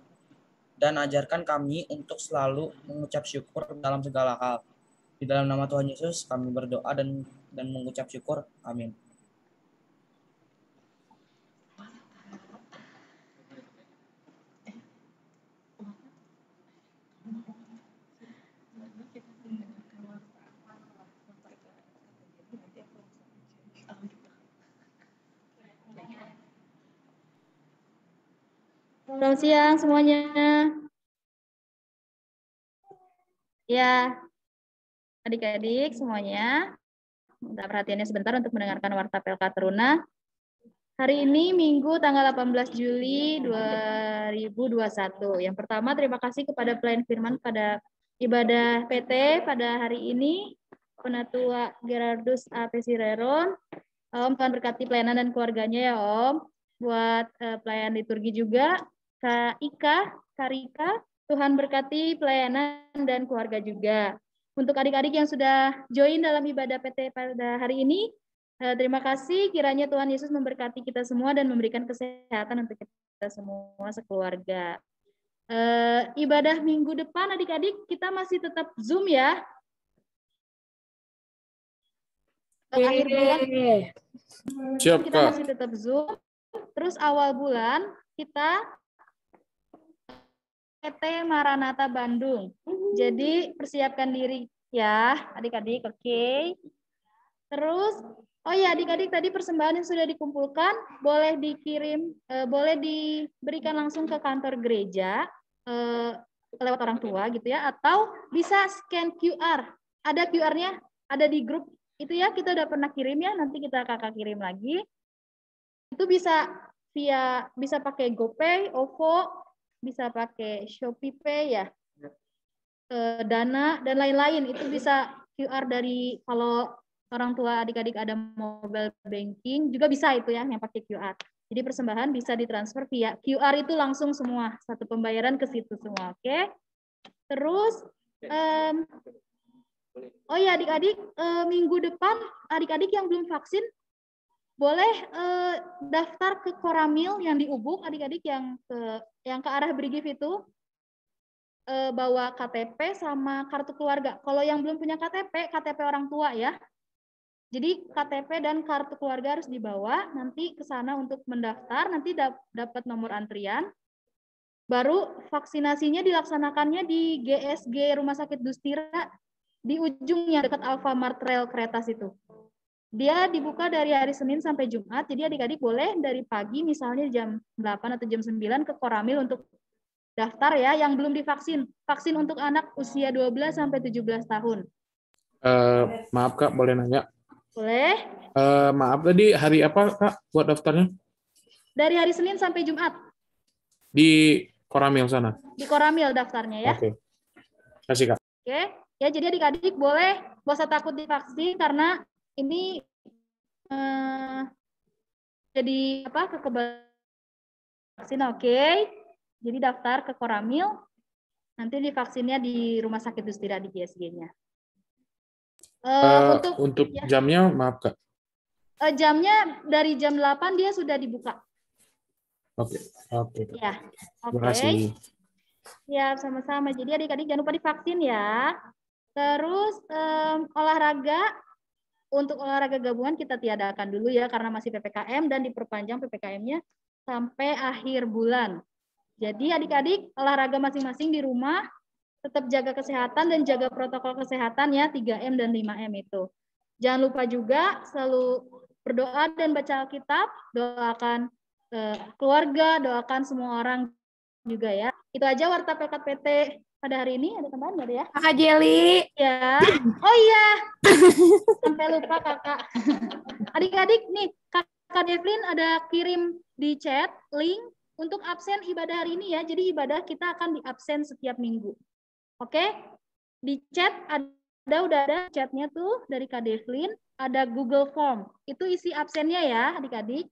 dan ajarkan kami untuk selalu mengucap syukur dalam segala hal. Di dalam nama Tuhan Yesus kami berdoa dan mengucap syukur. Amin. Selamat siang semuanya. Ya, adik-adik semuanya, minta perhatiannya sebentar untuk mendengarkan Warta PLK Teruna. Hari ini Minggu tanggal 18 Juli 2021. Yang pertama, terima kasih kepada pelayan firman pada ibadah PT pada hari ini, Penatua Gerardus A. Pesireron, Om, Tuhan berkati pelayanan dan keluarganya ya Om. Buat pelayan liturgi juga, Kak Ika, Kak Rika, Tuhan berkati pelayanan dan keluarga juga. Untuk adik-adik yang sudah join dalam ibadah PT pada hari ini, terima kasih. Kiranya Tuhan Yesus memberkati kita semua dan memberikan kesehatan untuk kita semua sekeluarga. Ibadah minggu depan adik-adik kita masih tetap Zoom ya. Akhir bulan Siap, kita Kak. masih tetap Zoom. Terus awal bulan kita PT Maranatha Bandung. Jadi persiapkan diri ya adik-adik, oke. Terus, oh ya adik-adik tadi persembahan yang sudah dikumpulkan boleh dikirim, boleh diberikan langsung ke kantor gereja lewat orang tua gitu ya, atau bisa scan QR. Ada QR-nya, ada di grup itu ya, kita udah pernah kirim ya, nanti kita kakak kirim lagi. Itu bisa bisa pakai GoPay, OVO, bisa pakai Shopee Pay ya, Dana dan lain-lain. Itu bisa QR dari kalau orang tua adik-adik ada mobile banking juga bisa itu ya yang pakai QR. Jadi persembahan bisa ditransfer via QR itu langsung semua, satu pembayaran ke situ semua, oke? Terus oh ya adik-adik, minggu depan adik-adik yang belum vaksin boleh daftar ke Koramil yang di Ubuk, adik-adik yang ke arah Brigif itu, bawa KTP sama kartu keluarga. Kalau yang belum punya KTP, KTP orang tua ya. Jadi KTP dan kartu keluarga harus dibawa, nanti ke sana untuk mendaftar, nanti dapat nomor antrian. Baru vaksinasinya dilaksanakannya di GSG Rumah Sakit Dustira di ujungnya dekat Alfamart Rail Kretas itu. Dia dibuka dari hari Senin sampai Jumat, jadi adik-adik boleh dari pagi misalnya jam 8 atau jam 9 ke Koramil untuk daftar ya, yang belum divaksin. Vaksin untuk anak usia 12 sampai 17 tahun. Maaf, Kak, boleh nanya? Boleh? Maaf, tadi hari apa, Kak, buat daftarnya? Dari hari Senin sampai Jumat. Di Koramil sana? Di Koramil daftarnya ya. Oke. Kasih, Kak. Oke. Ya, jadi adik-adik boleh, gak usah takut divaksin karena ini jadi apa, kekebalan vaksin, oke. Jadi daftar ke Koramil, nanti divaksinnya di Rumah Sakit Dustira di GSG-nya. Untuk ya, jamnya, maaf, Kak. Jamnya dari jam 8 dia sudah dibuka. Oke. Ya, oke. Terima kasih. Ya, sama-sama. Jadi adik-adik jangan lupa divaksin ya. Terus olahraga, untuk olahraga gabungan kita tiadakan dulu ya karena masih PPKM dan diperpanjang PPKM-nya sampai akhir bulan. Jadi adik-adik olahraga masing-masing di rumah, tetap jaga kesehatan dan jaga protokol kesehatan ya, 3M dan 5M itu. Jangan lupa juga selalu berdoa dan baca Alkitab, doakan keluarga, doakan semua orang juga ya. Itu aja warta Pelkat PT pada hari ini. Ada tambahan nggak ya? Kakak Jeli. Ya. Oh iya. Sampai lupa kakak. Adik-adik nih, kakak Devlin ada kirim di chat link untuk absen ibadah hari ini ya. Jadi ibadah kita akan di absen setiap minggu. Oke? Di chat udah ada chatnya tuh dari Kak Devlin. Ada Google Form. Itu isi absennya ya adik-adik.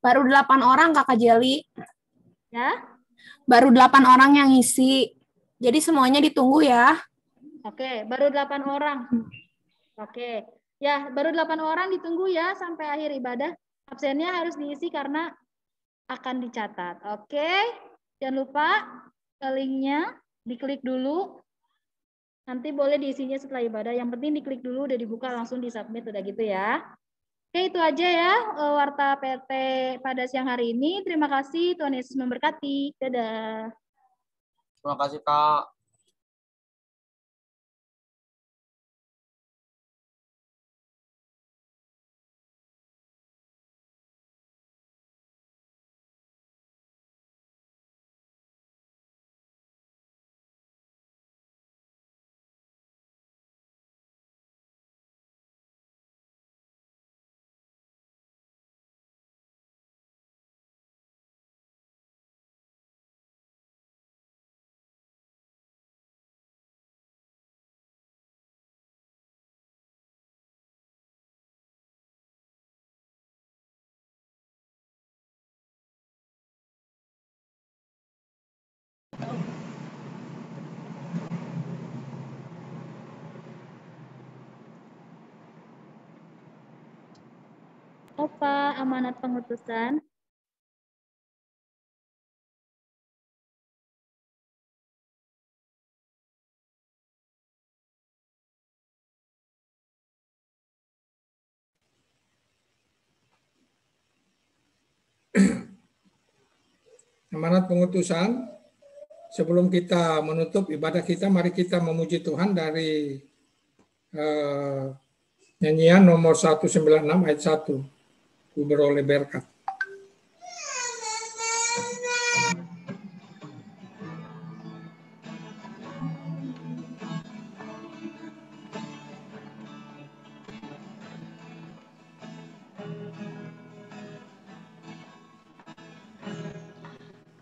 Baru 8 orang Kakak Jeli. Ya. Baru 8 orang yang ngisi. Jadi semuanya ditunggu ya. Oke, baru 8 orang. Oke. Ya, baru 8 orang ditunggu ya sampai akhir ibadah. Absennya harus diisi karena akan dicatat. Oke. Jangan lupa linknya diklik dulu. Nanti boleh diisinya setelah ibadah. Yang penting diklik dulu, udah dibuka langsung disubmit, udah gitu ya. Oke, itu aja ya warta PT pada siang hari ini. Terima kasih, Tuhan Yesus memberkati. Dadah. Terima kasih, Kak. Opa, amanat pengutusan. Amanat pengutusan. Sebelum kita menutup ibadah kita, mari kita memuji Tuhan dari nyanyian nomor 196 ayat 1. Ku beroleh berkat.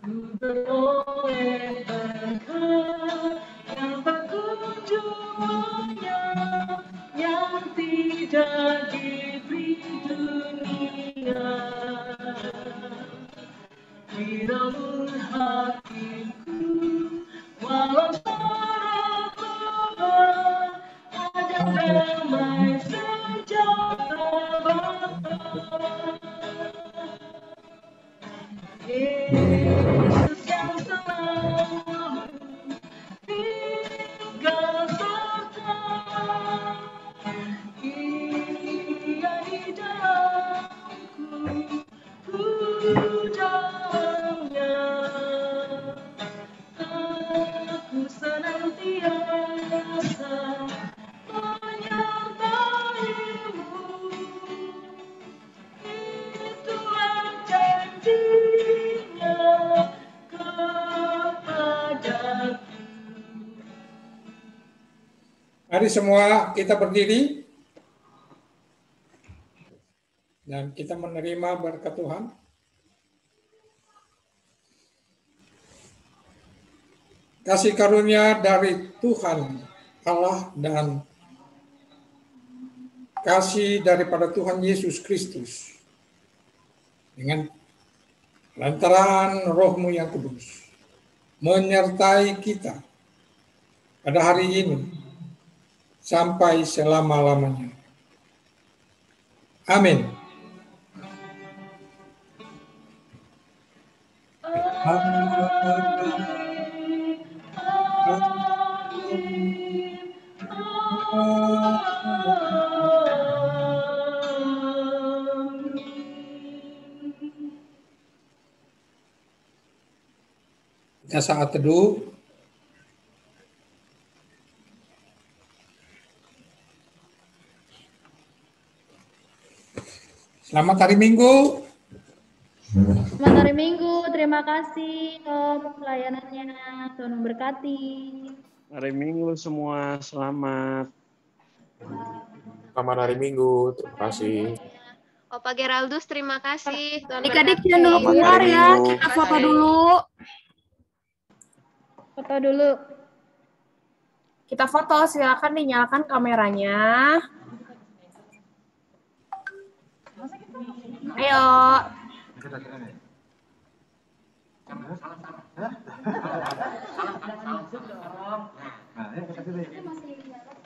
Ku beroleh berkat yang tak kunjung lenyap, yang tidak diberi dunia. Di dalam hatiku, walau sorot Tuhan, ada damai sejahtera. Yesus yang selalu tinggal serta, Ia di dalamku, ku dalamnya. Aku senantiasa menyertai-Mu. Itulah janji-Nya kepadaku. Mari semua kita berdiri dan kita menerima berkat Tuhan. Kasih karunia dari Tuhan Allah dan kasih daripada Tuhan Yesus Kristus dengan lantaran Roh-Mu yang kudus menyertai kita pada hari ini sampai selama-lamanya. Amin. Kita saat teduh. Selamat hari Minggu. Selamat hari Minggu. Terima kasih Om pelayanannya. Tuhan memberkati. Hari Minggu semua, selamat. Selamat hari Minggu. Terima kasih. Opa Geraldus, terima kasih. Adik-adik jangan dulu keluar ya. Kita foto dulu. Foto dulu. Kita foto, silakan dinyalakan kameranya. Ayo.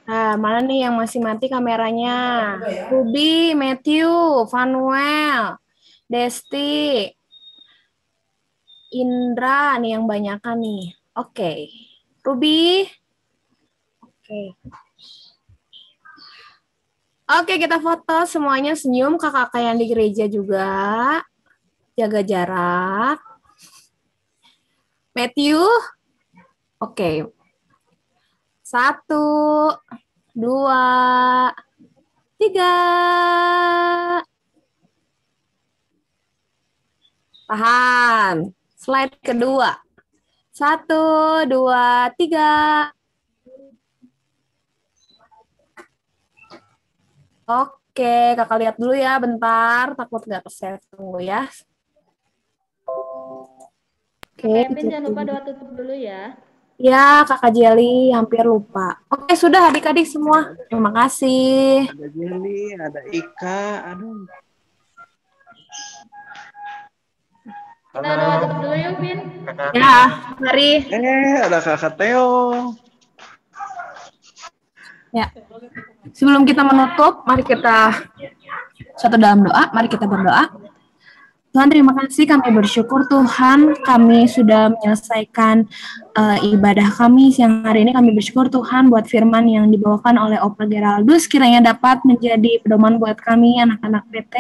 Nah, mana nih yang masih mati kameranya? Ruby, Matthew, Vanuel, Desti, Indra nih yang banyakan nih. Oke. Ruby. Oke. Oke, kita foto semuanya senyum, kakak-kakak yang di gereja juga. Jaga jarak. Matthew. Oke. 1, 2, 3. Tahan. Slide kedua. 1, 2, 3. Oke, kakak lihat dulu ya bentar. Takut nggak ke-save. Tunggu ya. Oke. Kevin jangan lupa doa tutup dulu ya. Ya, Kakak Jeli hampir lupa. Oke, sudah adik-adik semua. Terima kasih. Ada Jeli, ada Ika, aduh. Kita doa tutup dulu yuk, Vin. Ya, mari. Ada Kakak Theo. Ya. Sebelum kita menutup, mari kita Suatu dalam doa, mari kita berdoa. Tuhan, terima kasih, kami bersyukur Tuhan, kami sudah menyelesaikan ibadah kami siang hari ini. Kami bersyukur Tuhan buat firman yang dibawakan oleh Opa Geraldus, kiranya dapat menjadi pedoman buat kami anak-anak PT.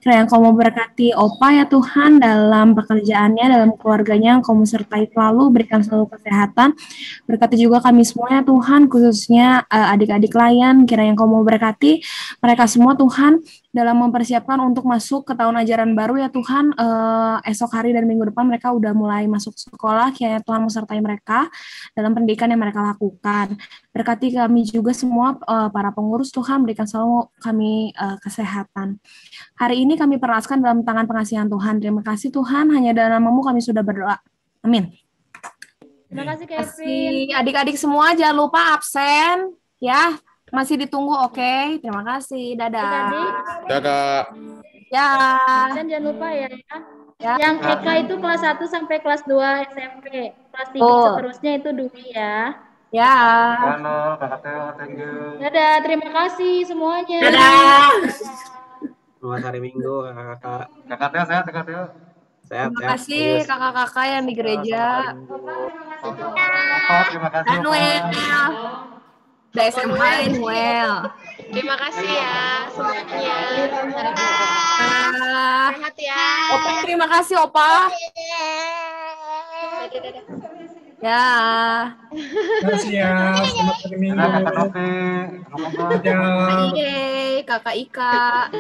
Kiranya Kau mau berkati Opa ya Tuhan dalam pekerjaannya, dalam keluarganya, Kau mau sertai selalu, berikan selalu kesehatan. Berkati juga kami semua ya Tuhan, khususnya adik-adik layan, kiranya Kau mau berkati mereka semua Tuhan, dalam mempersiapkan untuk masuk ke tahun ajaran baru ya Tuhan. Esok hari dan minggu depan mereka udah mulai masuk sekolah, kiranya Tuhan menyertai mereka dalam pendidikan yang mereka lakukan. Berkati kami juga semua para pengurus Tuhan, berikan selalu kami kesehatan. Hari ini kami peraskan dalam tangan pengasihan Tuhan. Terima kasih Tuhan, hanya dalam nama-Mu kami sudah berdoa. Amin. Terima kasih Kevin. Adik-adik semua jangan lupa absen ya. Masih ditunggu, oke? Terima kasih. Dadah. Adik-adik, Dadah. Ya. dan jangan lupa ya. Yang EK itu kelas 1 sampai kelas 2 SMP. Kelas 3 seterusnya itu Dwi ya. Ya. Halo, Kakak Teo, thank you. Dadah, terima kasih semuanya. Dadah. Selamat hari Minggu, Kakak. Kakak Teo sehat, Kakak Teo? Sehat, Terima sehat. kasih kakak-kakak yang di gereja. Opa, terima kasih. Dan Noel. Udah SMA ya Noel. Terima kasih ya semuanya. Sehat ya. Opa, terima kasih Opa. Ya. Terima kasih ya. Selamat hari Minggu. Kakak Novi. Dadah. Yeay, Kakak Ika.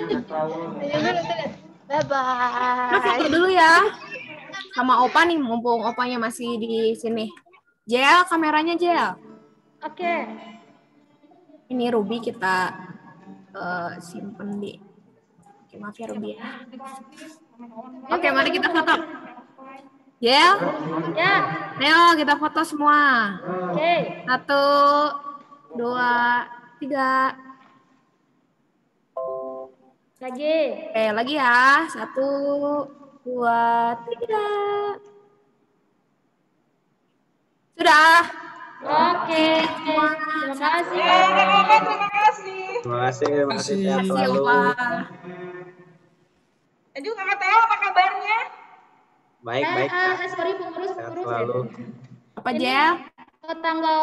Bye-bye. Nah, foto dulu ya. Sama Opa nih, mumpung Opanya masih di sini. Jel, kameranya Jel. Oke. Ini Ruby kita simpen di. Oke, maaf ya Ruby ya. Oke, mari kita foto. Jel? Ya. Ayo kita foto semua. Oke. 1, 2, 3. Lagi. Oke, lagi ya. 1, 2, 3. Sudah. Oke. Terima kasih. Terima kasih. Terima kasih, sehat Terima kasih, selalu. Opa. Dan juga Kakak Teo, apa kabarnya? Baik, baik. Sorry pengurus. Sehat selalu. Apa Jel? Tanggal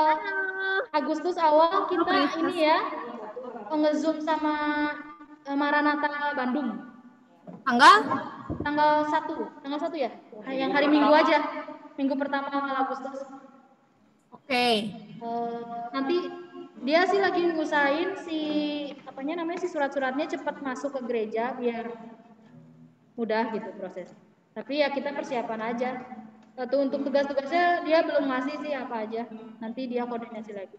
Agustus awal kita ini ya nge-zoom sama Maranatha Bandung. Tanggal? Tanggal 1 ya? Yang hari Minggu aja. Minggu pertama awal Agustus. Oke. Nanti dia sih lagi ngusahain si surat-suratnya cepat masuk ke gereja biar mudah gitu proses. Tapi ya kita persiapan aja. Untuk tugas-tugasnya dia belum ngasih sih apa aja. Nanti dia koordinasi lagi.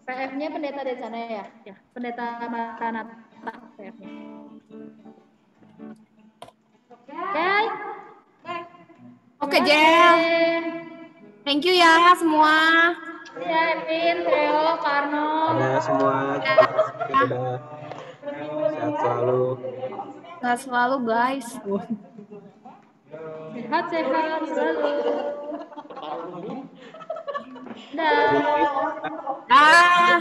PF-nya pendeta dari sana ya? Ya, pendeta Maranatha PF-nya. Oke. Oke, Jel. Thank you ya semua. Ya, Evin, Theo, Karno. Ada semua. Dadah. Sehat selalu. Sehat selalu guys. Sehat-sehat selalu. Dah. Dah.